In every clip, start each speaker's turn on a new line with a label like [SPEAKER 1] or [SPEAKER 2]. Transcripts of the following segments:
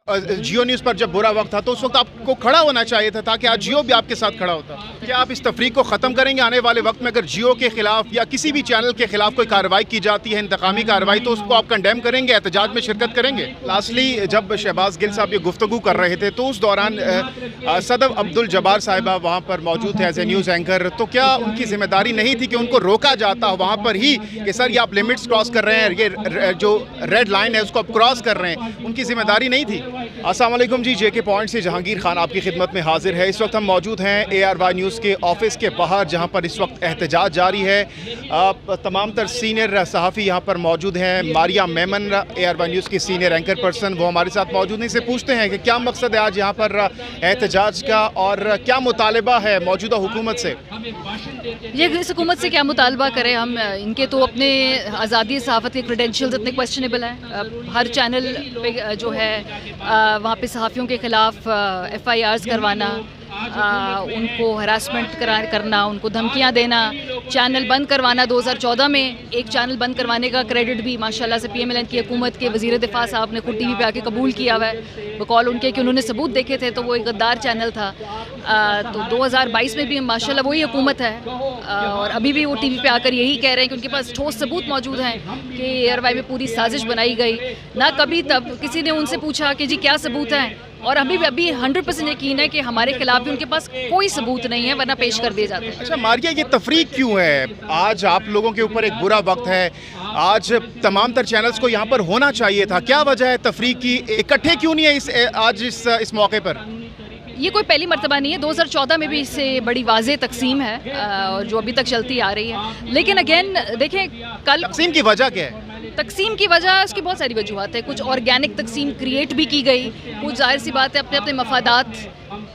[SPEAKER 1] जियो news पर जब बुरा वक्त था तो उस वक्त आपको खड़ा होना चाहिए था ताकि आज जियो भी आपके साथ खड़ा होता। क्या आप इस तफरीक को ख़त्म करेंगे आने वाले वक्त में? अगर जियो के खिलाफ या किसी भी चैनल के खिलाफ कोई कार्रवाई की जाती है, इंतकामी कार्रवाई, तो उसको आप कंडेम करेंगे, एहतजाज में शिरकत करेंगे? लास्टली जब शहबाज गिल साहब ये गुफ्तगू कर रहे थे तो उस दौरान सदर अब्दुल जब्बार साहिबा वहाँ पर मौजूद थे एज ए न्यूज़ एंकर, तो क्या उनकी जिम्मेदारी नहीं थी कि उनको रोका जाता वहाँ पर ही कि सर ये आप लिमिट्स क्रॉस कर रहे हैं, ये जो रेड लाइन है उसको आप क्रॉस कर रहे हैं? उनकी जिम्मेदारी नहीं थी? अस्सलाम वालेकुम जी, जेके पॉइंट से जहांगीर खान आपकी खिदमत में हाजिर है। इस वक्त हम मौजूद हैं ARY न्यूज़ के ऑफिस के बाहर, जहां पर इस वक्त एहतजाज जारी है। तमाम तर सीनियर सहाफ़ी यहाँ पर मौजूद हैं। मारिया मेमन ARY न्यूज़ की सीनियर एंकर पर्सन, वो हमारे साथ मौजूद हैं। इसे पूछते हैं कि क्या मकसद है आज यहाँ पर एहतजाज का और क्या मुतालबा है मौजूदा हुकूमत से?
[SPEAKER 2] ये इस हुकूमत से क्या मुतालबा करें हम? इनके तो अपने आज़ादी सहाफ़त के क्रेडेंशियल्स इतने क्वेश्चनेबल हैं। हर चैनल पे जो है वहाँ पे सहाफ़ियों के ख़िलाफ़ FIRs करवाना, उनको हरासमेंट करना, उनको धमकियाँ देना, चैनल बंद करवाना। 2014 में एक चैनल बंद करवाने का क्रेडिट भी माशाल्लाह से PMLN की हुकूमत के वज़ीर दिफा साहब ने खुद TV पे आके कबूल किया हुआ है, बकौल उनके कि उन्होंने सबूत देखे थे, तो वो एक गद्दार चैनल था। तो 2022 में भी माशाल्लाह वही हुकूमत है और अभी भी वो TV पे आकर यही कह रहे हैं कि उनके पास ठोस सबूत मौजूद हैं कि ARY में पूरी साजिश बनाई गई। ना कभी तब किसी ने उनसे पूछा कि जी क्या सबूत हैं, और अभी 100% यकीन है कि हमारे खिलाफ भी उनके पास कोई सबूत नहीं है, वरना पेश कर दिए जाते हैं।
[SPEAKER 1] अच्छा मारिया, ये तफरीक क्यों है? आज आप लोगों के ऊपर एक बुरा वक्त है, आज तमाम तर चैनल्स को यहाँ पर होना चाहिए था, क्या वजह है तफरीक की? इकट्ठे क्यों नहीं है आज इस मौके पर?
[SPEAKER 2] ये कोई पहली मर्तबा नहीं है, 2014 में भी इससे बड़ी वाज़ेह तकसीम है जो अभी तक चलती आ रही है। लेकिन अगेन देखें, कल
[SPEAKER 1] तकसीम की वजह क्या है?
[SPEAKER 2] तकसीम की वजह उसकी बहुत सारी वजूहत है। कुछ ऑर्गेनिक तकसीम क्रिएट भी की गई, कुछ जाहिर सी बात है अपने अपने मफादात,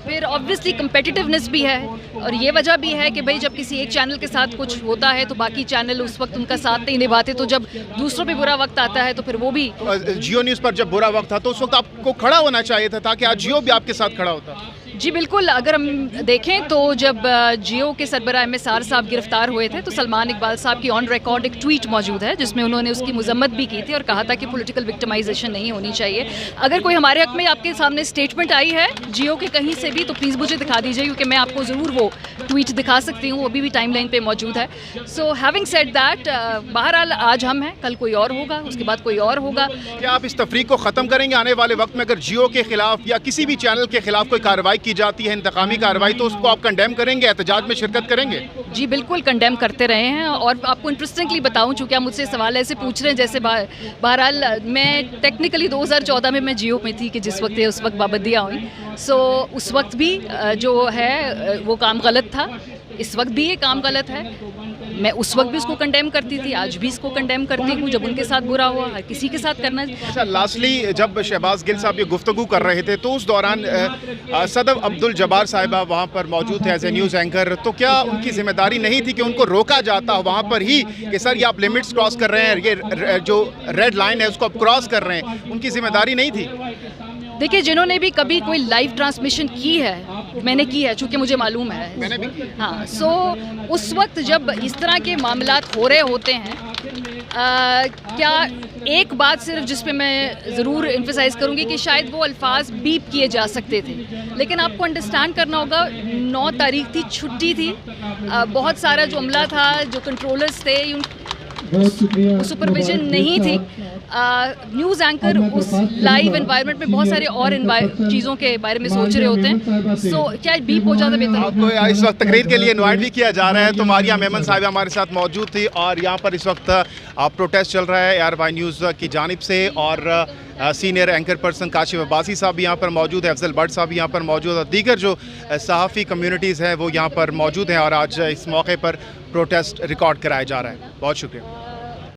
[SPEAKER 2] फिर ऑब्वियसली कम्पेटिटिवनेस भी है, और ये वजह भी है कि भाई जब किसी एक चैनल के साथ कुछ होता है तो बाकी चैनल उस वक्त उनका साथ नहीं निभाते, तो जब दूसरों पे बुरा वक्त आता है तो फिर वो भी।
[SPEAKER 1] जियो न्यूज़ पर जब बुरा वक्त था तो उस वक्त आपको खड़ा होना चाहिए था ताकि आज जियो भी आपके साथ खड़ा होता।
[SPEAKER 2] जी बिल्कुल, अगर हम देखें तो जब जियो के सरबराह MSR साहब गिरफ्तार हुए थे तो सलमान इकबाल साहब की ऑन रिकॉर्ड एक ट्वीट मौजूद है जिसमें उन्होंने उसकी मजम्मत भी की थी और कहा था कि पॉलिटिकल विक्टिमाइजेशन नहीं होनी चाहिए। अगर कोई हमारे हक में आपके सामने स्टेटमेंट आई है जियो के कहीं से भी तो प्लीज़ मुझे दिखा दीजिए, क्योंकि मैं आपको ज़रूर वो ट्वीट दिखा सकती हूँ, वो अभी भी टाइमलाइन पे मौजूद है। सो हैविंग सेड दैट, बहरहाल आज हम हैं, कल कोई और होगा, उसके बाद कोई और होगा।
[SPEAKER 1] क्या आप इस तफरीक को ख़त्म करेंगे आने वाले वक्त में? अगर जियो के खिलाफ या किसी भी चैनल के खिलाफ कोई कार्रवाई की जाती है, इंतकामी कार्रवाई, तो उसको आप कंडेम करेंगे, एहतजाज में शिरकत करेंगे? जी
[SPEAKER 2] बिल्कुल कंडेम करते रहे हैं। और आपको इंटरेस्टिंगली बताऊं, चूँकि आप मुझसे सवाल ऐसे पूछ रहे हैं जैसे बहरहाल मैं टेक्निकली 2014 में मैं जियो में थी कि जिस वक्त उस वक्त पाबंदियाँ हुई। सो उस वक्त भी जो है वो काम गलत था, इस वक्त भी ये काम गलत है। मैं उस वक्त भी उसको कंडेम करती थी, आज भी इसको कंडेम करती हूँ। जब उनके साथ बुरा हुआ, हर किसी के साथ करना।
[SPEAKER 1] अच्छा, लास्टली जब शहबाज गिल साहब ये गुफ्तगू कर रहे थे तो उस दौरान सदर अब्दुल जब्बार साहिबा वहाँ पर मौजूद थे एज ए न्यूज़ एंकर, तो क्या उनकी जिम्मेदारी नहीं थी कि उनको रोका जाता वहाँ पर ही कि सर ये आप लिमिट्स क्रॉस कर रहे हैं, ये जो रेड लाइन है उसको आप क्रॉस कर रहे हैं? उनकी जिम्मेदारी नहीं थी?
[SPEAKER 2] देखिए, जिन्होंने भी कभी कोई लाइव ट्रांसमिशन की है, मैंने की है चूँकि मुझे मालूम है,
[SPEAKER 1] मैंने भी की।
[SPEAKER 2] हाँ, सो उस वक्त जब इस तरह के मामलात हो रहे होते हैं, क्या एक बात सिर्फ जिस पे मैं ज़रूर एम्फसाइज़ करूँगी कि शायद वो अल्फाज बीप किए जा सकते थे, लेकिन आपको अंडरस्टैंड करना होगा 9 तारीख थी, छुट्टी थी, बहुत सारा जो अमला था, जो कंट्रोलर्स थे, सुपरविजन नहीं थी। न्यूज़ एंकर उस लाइव एनवायरनमेंट में बहुत सारे और चीज़ों के बारे में सोच रहे होते हैं। सो क्या बीप हो जाता बेहतर?
[SPEAKER 1] आपको इस वक्त तकरीर के लिए इनवाइट भी किया जा रहा है, तो मारिया मेमन साहिबा हमारे साथ मौजूद थी और यहाँ पर इस वक्त प्रोटेस्ट चल रहा है ARY न्यूज़ की जानिब से, और senior anchor person Kashif Abbasi साहब भी यहाँ पर मौजूद है, अफजल भट्ट साहब भी यहाँ पर मौजूद है, दीगर जो सहाफ़ी कम्युनिटीज़ हैं वो यहाँ पर मौजूद हैं, और आज इस मौके पर प्रोटेस्ट रिकॉर्ड कराया जा रहा है। बहुत शुक्रिया।